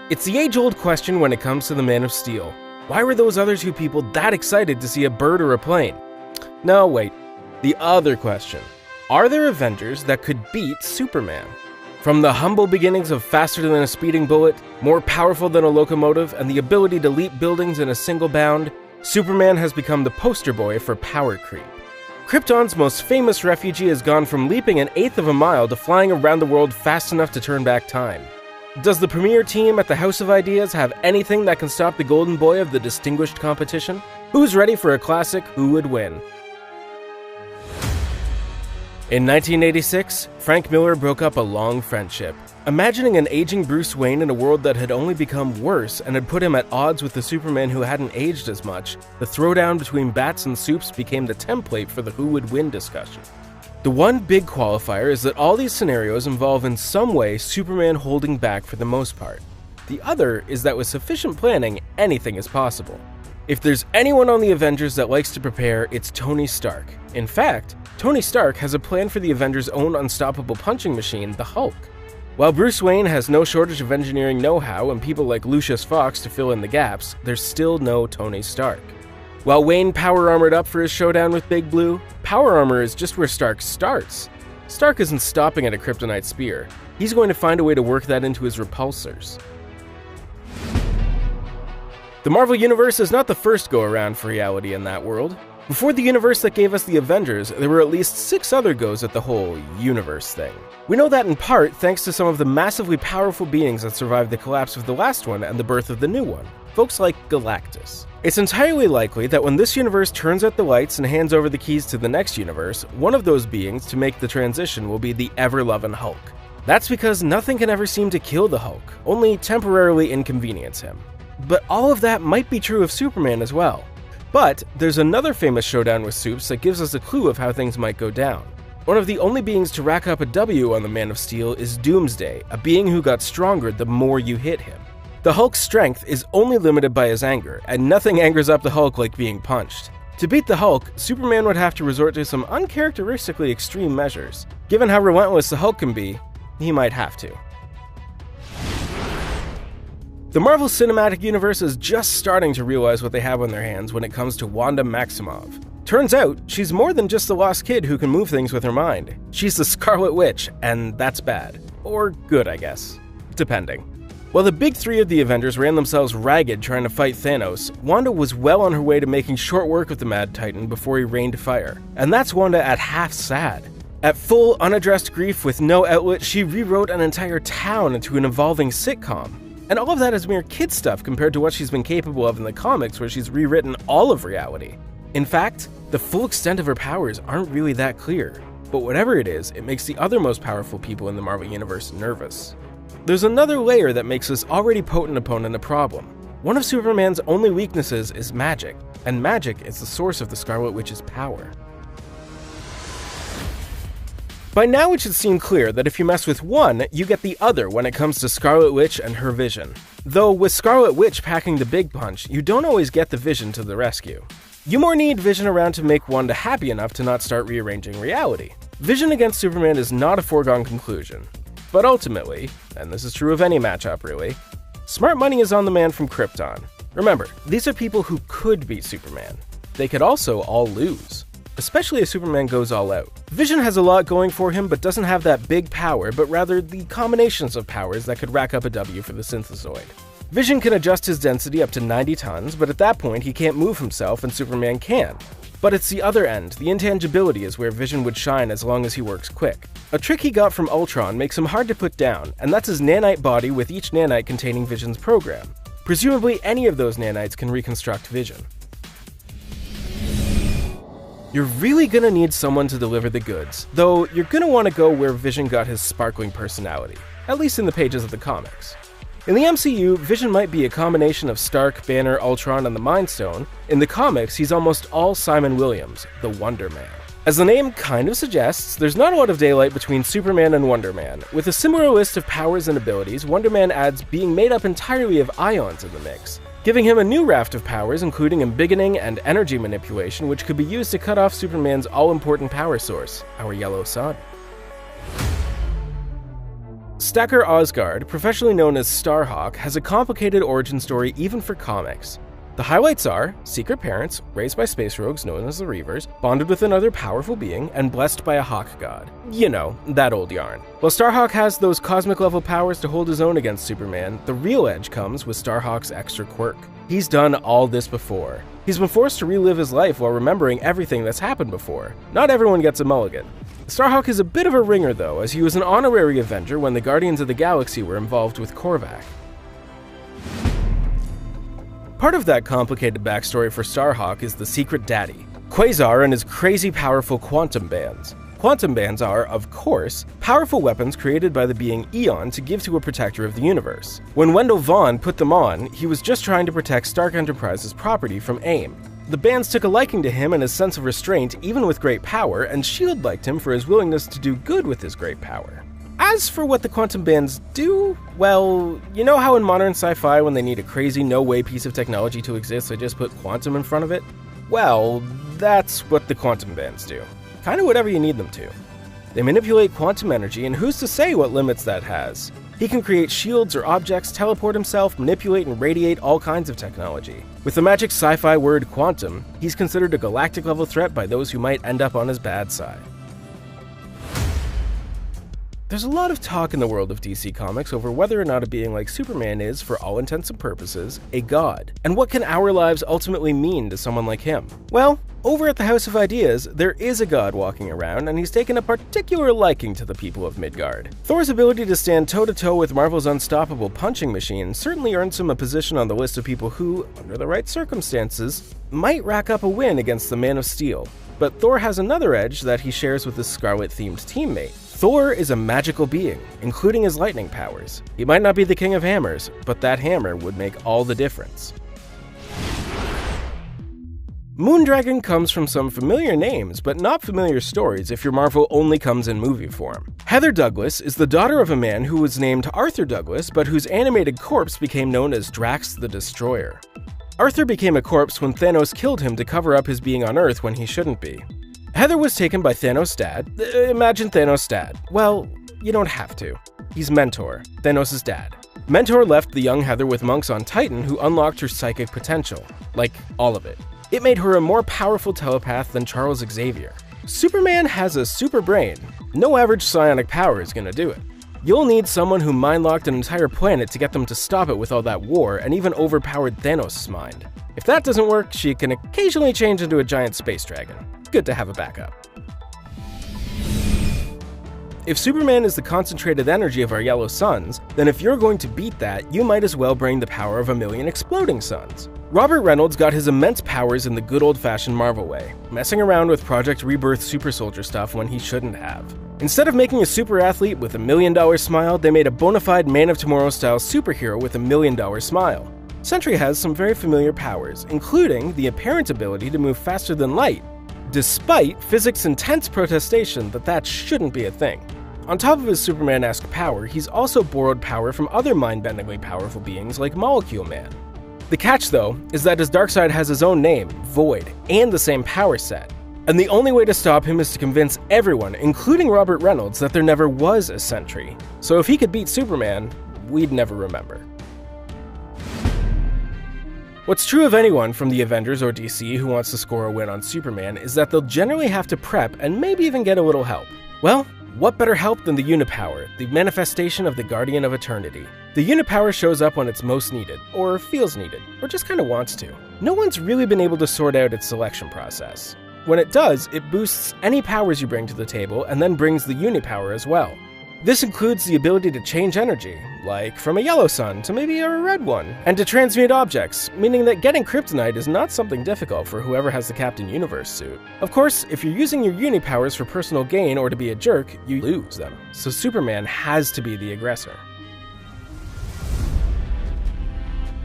It's the age-old question when it comes to the Man of Steel. Why were those other two people that excited to see a bird or a plane? No, wait. The other question. Are there Avengers that could beat Superman? From the humble beginnings of faster than a speeding bullet, more powerful than a locomotive, and the ability to leap buildings in a single bound, Superman has become the poster boy for power creep. Krypton's most famous refugee has gone from leaping an eighth of a mile to flying around the world fast enough to turn back time. Does the premier team at the House of Ideas have anything that can stop the golden boy of the distinguished competition? Who's ready for a classic Who Would Win? In 1986, Frank Miller broke up a long friendship. Imagining an aging Bruce Wayne in a world that had only become worse and had put him at odds with the Superman who hadn't aged as much, the throwdown between bats and soups became the template for the Who Would Win discussion. The one big qualifier is that all these scenarios involve in some way Superman holding back for the most part. The other is that with sufficient planning, anything is possible. If there's anyone on the Avengers that likes to prepare, it's Tony Stark. In fact, Tony Stark has a plan for the Avengers' own unstoppable punching machine, the Hulk. While Bruce Wayne has no shortage of engineering know-how and people like Lucius Fox to fill in the gaps, there's still no Tony Stark. While Wayne power-armored up for his showdown with Big Blue, power armor is just where Stark starts. Stark isn't stopping at a kryptonite spear. He's going to find a way to work that into his repulsors. The Marvel Universe is not the first go-around for reality in that world. Before the universe that gave us the Avengers, there were at least 6 other goes at the whole universe thing. We know that in part thanks to some of the massively powerful beings that survived the collapse of the last one and the birth of the new one, folks like Galactus. It's entirely likely that when this universe turns out the lights and hands over the keys to the next universe, one of those beings to make the transition will be the ever-loving Hulk. That's because nothing can ever seem to kill the Hulk, only temporarily inconvenience him. But all of that might be true of Superman as well. But there's another famous showdown with Supes that gives us a clue of how things might go down. One of the only beings to rack up a W on the Man of Steel is Doomsday, a being who got stronger the more you hit him. The Hulk's strength is only limited by his anger, and nothing angers up the Hulk like being punched. To beat the Hulk, Superman would have to resort to some uncharacteristically extreme measures. Given how relentless the Hulk can be, he might have to. The Marvel Cinematic Universe is just starting to realize what they have on their hands when it comes to Wanda Maximoff. Turns out, she's more than just the lost kid who can move things with her mind. She's the Scarlet Witch, and that's bad. Or good, I guess. Depending. While the big 3 of the Avengers ran themselves ragged trying to fight Thanos, Wanda was well on her way to making short work of the Mad Titan before he rained fire. And that's Wanda at half sad. At full, unaddressed grief with no outlet, she rewrote an entire town into an evolving sitcom. And all of that is mere kid stuff compared to what she's been capable of in the comics, where she's rewritten all of reality. In fact, the full extent of her powers aren't really that clear. But whatever it is, it makes the other most powerful people in the Marvel Universe nervous. There's another layer that makes this already potent opponent a problem. One of Superman's only weaknesses is magic, and magic is the source of the Scarlet Witch's power. By now it should seem clear that if you mess with one, you get the other when it comes to Scarlet Witch and her vision. Though with Scarlet Witch packing the big punch, you don't always get the Vision to the rescue. You more need Vision around to make Wanda happy enough to not start rearranging reality. Vision against Superman is not a foregone conclusion. But ultimately, and this is true of any matchup really, smart money is on the man from Krypton. Remember, these are people who could beat Superman. They could also all lose. Especially if Superman goes all out. Vision has a lot going for him, but doesn't have that big power, but rather the combinations of powers that could rack up a W for the Synthezoid. Vision can adjust his density up to 90 tons, but at that point he can't move himself and Superman can. But it's the other end, the intangibility is where Vision would shine as long as he works quick. A trick he got from Ultron makes him hard to put down, and that's his nanite body with each nanite containing Vision's program. Presumably any of those nanites can reconstruct Vision. You're really gonna need someone to deliver the goods, though you're gonna want to go where Vision got his sparkling personality, at least in the pages of the comics. In the MCU, Vision might be a combination of Stark, Banner, Ultron, and the Mind Stone. In the comics, he's almost all Simon Williams, the Wonder Man. As the name kind of suggests, there's not a lot of daylight between Superman and Wonder Man. With a similar list of powers and abilities, Wonder Man adds being made up entirely of ions in the mix, giving him a new raft of powers including embiggening and energy manipulation, which could be used to cut off Superman's all-important power source, our yellow sun. Stacker Osgard, professionally known as Starhawk, has a complicated origin story even for comics. The highlights are secret parents, raised by space rogues known as the Reavers, bonded with another powerful being, and blessed by a hawk god. You know, that old yarn. While Starhawk has those cosmic-level powers to hold his own against Superman, the real edge comes with Starhawk's extra quirk. He's done all this before. He's been forced to relive his life while remembering everything that's happened before. Not everyone gets a mulligan. Starhawk is a bit of a ringer though, as he was an honorary Avenger when the Guardians of the Galaxy were involved with Korvac. Part of that complicated backstory for Starhawk is the secret daddy, Quasar and his crazy powerful quantum bands. Quantum bands are, of course, powerful weapons created by the being Eon to give to a protector of the universe. When Wendell Vaughn put them on, he was just trying to protect Stark Enterprises' property from AIM. The bands took a liking to him and his sense of restraint even with great power, and S.H.I.E.L.D. liked him for his willingness to do good with his great power. As for what the quantum bands do, well, you know how in modern sci-fi when they need a crazy no-way piece of technology to exist, they just put quantum in front of it? Well, that's what the quantum bands do. Kind of whatever you need them to. They manipulate quantum energy, and who's to say what limits that has? He can create shields or objects, teleport himself, manipulate and radiate all kinds of technology. With the magic sci-fi word quantum, he's considered a galactic-level threat by those who might end up on his bad side. There's a lot of talk in the world of DC Comics over whether or not a being like Superman is, for all intents and purposes, a god. And what can our lives ultimately mean to someone like him? Well, over at the House of Ideas, there is a god walking around, and he's taken a particular liking to the people of Midgard. Thor's ability to stand toe-to-toe with Marvel's unstoppable punching machine certainly earns him a position on the list of people who, under the right circumstances, might rack up a win against the Man of Steel. But Thor has another edge that he shares with his Scarlet-themed teammate. Thor is a magical being, including his lightning powers. He might not be the king of hammers, but that hammer would make all the difference. Moondragon comes from some familiar names, but not familiar stories if your Marvel only comes in movie form. Heather Douglas is the daughter of a man who was named Arthur Douglas, but whose animated corpse became known as Drax the Destroyer. Arthur became a corpse when Thanos killed him to cover up his being on Earth when he shouldn't be. Heather was taken by Thanos' dad. Imagine Thanos' dad. Well, you don't have to. He's Mentor, Thanos' dad. Mentor left the young Heather with monks on Titan who unlocked her psychic potential. Like, all of it. It made her a more powerful telepath than Charles Xavier. Superman has a super brain. No average psionic power is gonna do it. You'll need someone who mind-locked an entire planet to get them to stop it with all that war, and even overpowered Thanos' mind. If that doesn't work, she can occasionally change into a giant space dragon. Good to have a backup. If Superman is the concentrated energy of our yellow suns, then if you're going to beat that, you might as well bring the power of a million exploding suns. Robert Reynolds got his immense powers in the good old-fashioned Marvel way, messing around with Project Rebirth super soldier stuff when he shouldn't have. Instead of making a super athlete with $1 million smile, they made a bona fide Man of Tomorrow style superhero with $1 million smile. Sentry has some very familiar powers, including the apparent ability to move faster than light, despite physics' intense protestation that shouldn't be a thing. On top of his Superman-esque power, he's also borrowed power from other mind-bendingly powerful beings like Molecule Man. The catch, though, is that his Darkseid has his own name, Void, and the same power set. And the only way to stop him is to convince everyone, including Robert Reynolds, that there never was a Sentry. So if he could beat Superman, we'd never remember. What's true of anyone from the Avengers or DC who wants to score a win on Superman is that they'll generally have to prep and maybe even get a little help. Well, what better help than the Unipower, the manifestation of the Guardian of Eternity? The Unipower shows up when it's most needed, or feels needed, or just kinda wants to. No one's really been able to sort out its selection process. When it does, it boosts any powers you bring to the table and then brings the Unipower as well. This includes the ability to change energy, like from a yellow sun to maybe a red one, and to transmute objects, meaning that getting kryptonite is not something difficult for whoever has the Captain Universe suit. Of course, if you're using your Unipowers for personal gain or to be a jerk, you lose them, so Superman has to be the aggressor.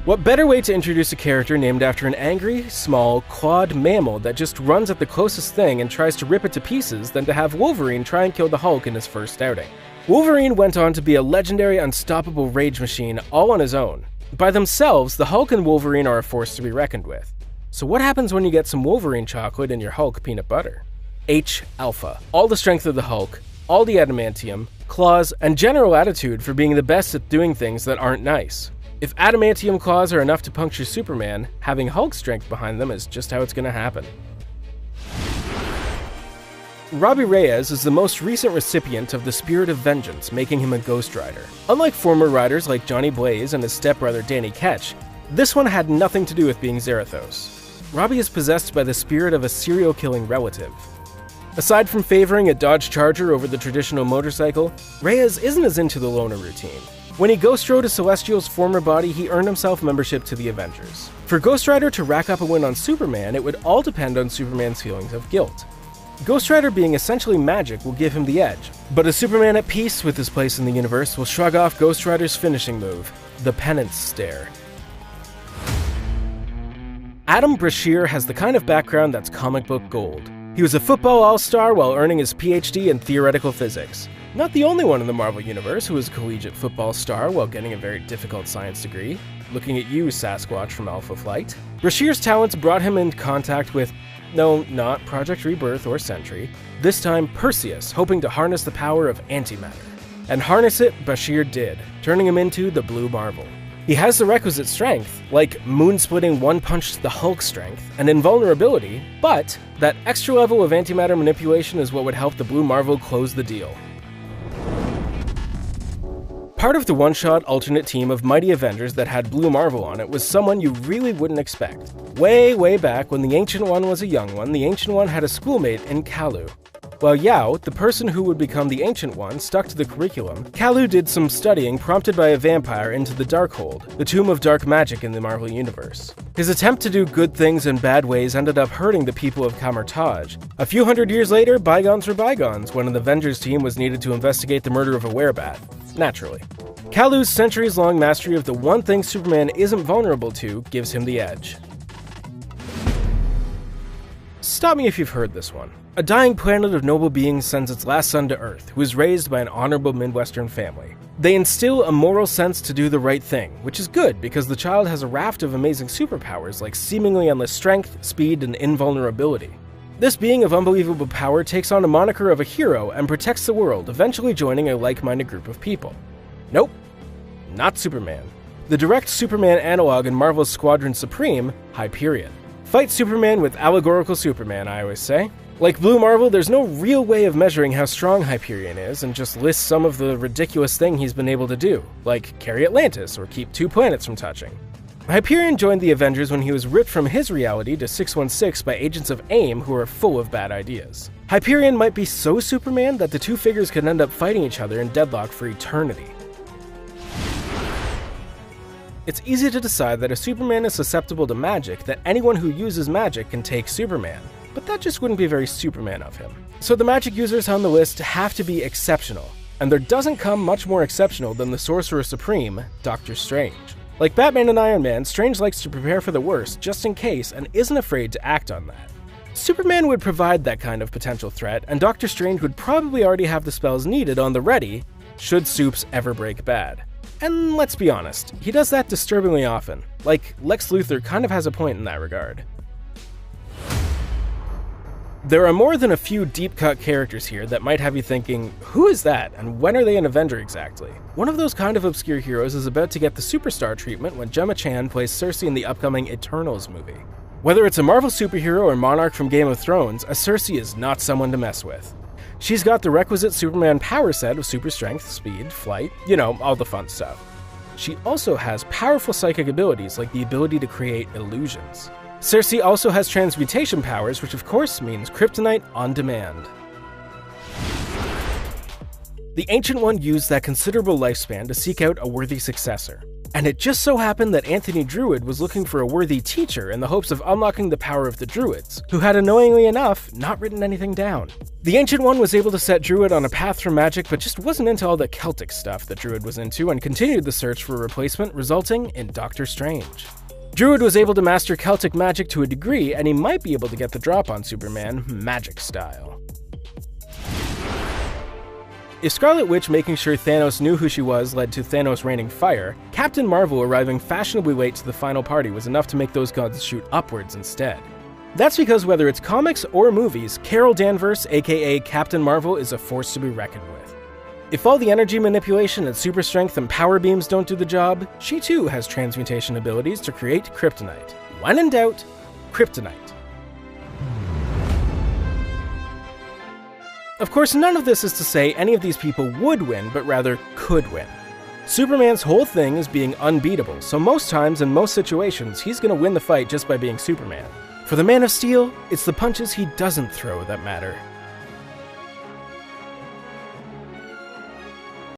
What better way to introduce a character named after an angry, small, clawed mammal that just runs at the closest thing and tries to rip it to pieces than to have Wolverine try and kill the Hulk in his first outing? Wolverine went on to be a legendary, unstoppable rage machine all on his own. By themselves, the Hulk and Wolverine are a force to be reckoned with. So what happens when you get some Wolverine chocolate in your Hulk peanut butter? H-Alpha. All the strength of the Hulk, all the adamantium, claws, and general attitude for being the best at doing things that aren't nice. If adamantium claws are enough to puncture Superman, having Hulk strength behind them is just how it's going to happen. Robbie Reyes is the most recent recipient of the Spirit of Vengeance, making him a Ghost Rider. Unlike former riders like Johnny Blaze and his stepbrother Danny Ketch, this one had nothing to do with being Zarathos. Robbie is possessed by the spirit of a serial-killing relative. Aside from favoring a Dodge Charger over the traditional motorcycle, Reyes isn't as into the loner routine. When he Ghost Rode to Celestial's former body, he earned himself membership to the Avengers. For Ghost Rider to rack up a win on Superman, it would all depend on Superman's feelings of guilt. Ghost Rider being essentially magic will give him the edge, but a Superman at peace with his place in the universe will shrug off Ghost Rider's finishing move, the penance stare. Adam Brashear has the kind of background that's comic book gold. He was a football all-star while earning his PhD in theoretical physics. Not the only one in the Marvel Universe who was a collegiate football star while getting a very difficult science degree. Looking at you, Sasquatch from Alpha Flight. Brashear's talents brought him into contact with, no, not Project Rebirth or Sentry, this time Perseus, hoping to harness the power of antimatter. And harness it, Brashear did, turning him into the Blue Marvel. He has the requisite strength, like moon-splitting one-punch to the Hulk strength, and invulnerability, but that extra level of antimatter manipulation is what would help the Blue Marvel close the deal. Part of the one-shot alternate team of Mighty Avengers that had Blue Marvel on it was someone you really wouldn't expect. Way back when the Ancient One was a young one, the Ancient One had a schoolmate in Kalu. While Yao, the person who would become the Ancient One, stuck to the curriculum, Kalu did some studying prompted by a vampire into the Darkhold, the tomb of dark magic in the Marvel Universe. His attempt to do good things in bad ways ended up hurting the people of Kamartaj. A few hundred years later, bygones were bygones when an Avengers team was needed to investigate the murder of a werebat. Naturally. Kalu's centuries-long mastery of the one thing Superman isn't vulnerable to gives him the edge. Stop me if you've heard this one. A dying planet of noble beings sends its last son to Earth, who is raised by an honorable Midwestern family. They instill a moral sense to do the right thing, which is good because the child has a raft of amazing superpowers like seemingly endless strength, speed, and invulnerability. This being of unbelievable power takes on a moniker of a hero and protects the world, eventually joining a like-minded group of people. Nope, not Superman. The direct Superman analog in Marvel's Squadron Supreme, Hyperion. Fight Superman with allegorical Superman, I always say. Like Blue Marvel, there's no real way of measuring how strong Hyperion is, and just lists some of the ridiculous things he's been able to do, like carry Atlantis or keep 2 planets from touching. Hyperion joined the Avengers when he was ripped from his reality to 616 by agents of AIM who are full of bad ideas. Hyperion might be so Superman that the two figures could end up fighting each other in deadlock for eternity. It's easy to decide that if Superman is susceptible to magic, that anyone who uses magic can take Superman. But that just wouldn't be very Superman of him. So the magic users on the list have to be exceptional. And there doesn't come much more exceptional than the Sorcerer Supreme, Doctor Strange. Like Batman and Iron Man, Strange likes to prepare for the worst just in case and isn't afraid to act on that. Superman would provide that kind of potential threat, and Doctor Strange would probably already have the spells needed on the ready should Supes ever break bad. And let's be honest, he does that disturbingly often. Like, Lex Luthor kind of has a point in that regard. There are more than a few deep-cut characters here that might have you thinking, who is that, and when are they an Avenger exactly? One of those kind of obscure heroes is about to get the superstar treatment when Gemma Chan plays Cersei in the upcoming Eternals movie. Whether it's a Marvel superhero or Monarch from Game of Thrones, a Cersei is not someone to mess with. She's got the requisite Superman power set of super strength, speed, flight, you know, all the fun stuff. She also has powerful psychic abilities like the ability to create illusions. Cersei also has transmutation powers, which of course means kryptonite on demand. The Ancient One used that considerable lifespan to seek out a worthy successor. And it just so happened that Anthony Druid was looking for a worthy teacher in the hopes of unlocking the power of the Druids, who had annoyingly enough not written anything down. The Ancient One was able to set Druid on a path for magic, but just wasn't into all the Celtic stuff that Druid was into and continued the search for a replacement, resulting in Doctor Strange. Druid was able to master Celtic magic to a degree, and he might be able to get the drop on Superman, magic style. If Scarlet Witch making sure Thanos knew who she was led to Thanos raining fire, Captain Marvel arriving fashionably late to the final party was enough to make those guns shoot upwards instead. That's because whether it's comics or movies, Carol Danvers, aka Captain Marvel, is a force to be reckoned with. If all the energy manipulation and super strength and power beams don't do the job, she too has transmutation abilities to create kryptonite. When in doubt, kryptonite. Of course, none of this is to say any of these people would win, but rather could win. Superman's whole thing is being unbeatable, so most times in most situations, he's gonna win the fight just by being Superman. For the Man of Steel, it's the punches he doesn't throw that matter.